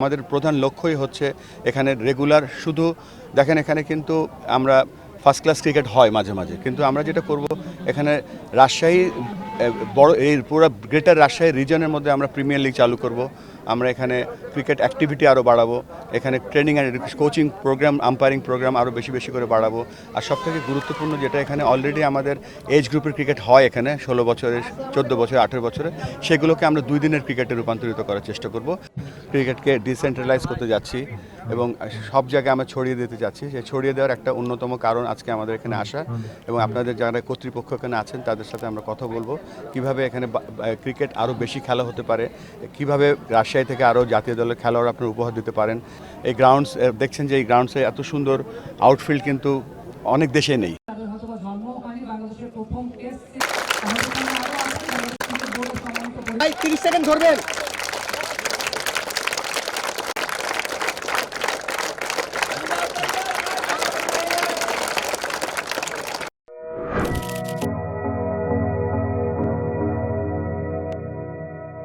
আমাদের প্রধান লক্ষ্যই হচ্ছে এখানে রেগুলার শুধু দেখেন এখানে কিন্তু আমরা ফার্স্ট ক্লাস ক্রিকেট হয় মাঝে মাঝে, কিন্তু আমরা যেটা করব এখানে রাজশাহী বড় এই পুরো গ্রেটার রাজশাহী রিজনের মধ্যে আমরা প্রিমিয়ার লিগ চালু করব। আমরা এখানে ক্রিকেট অ্যাক্টিভিটি আরও বাড়াবো, এখানে training and coaching program, umpiring program আরও বেশি বেশি করে বাড়াবো। আর সবথেকে গুরুত্বপূর্ণ যেটা, এখানে অলরেডি আমাদের এজ গ্রুপের ক্রিকেট হয় এখানে 16 বছরের, 14 বছর, 18 বছরে, সেগুলোকে আমরা 2 দিনের ক্রিকেটে রূপান্তরিত করার চেষ্টা করব। ক্রিকেটকে ডিসেন্ট্রালাইজ করতে যাচ্ছি এবং সব জায়গায় আমরা ছড়িয়ে দিতে যাচ্ছি। সেই ছড়িয়ে দেওয়ার একটা অন্যতম কারণ আজকে আমাদের এখানে আসা, এবং আপনাদের যারা কর্তৃপক্ষ এখানে আছেন তাদের সাথে আমরা কথা বলবো কিভাবে এখানে ক্রিকেট আরও বেশি খেলা হতে পারে, কিভাবে রাজশাহী থেকে আরও জাতীয় দলের খেলোয়াড় আপনারা উপহার দিতে পারেন। এই গ্রাউন্ডস দেখছেন যে এই গ্রাউন্ডসে এত সুন্দর আউটফিল্ড কিন্তু অনেক দেশে নেই। 30 সেকেন্ড ধরবেন।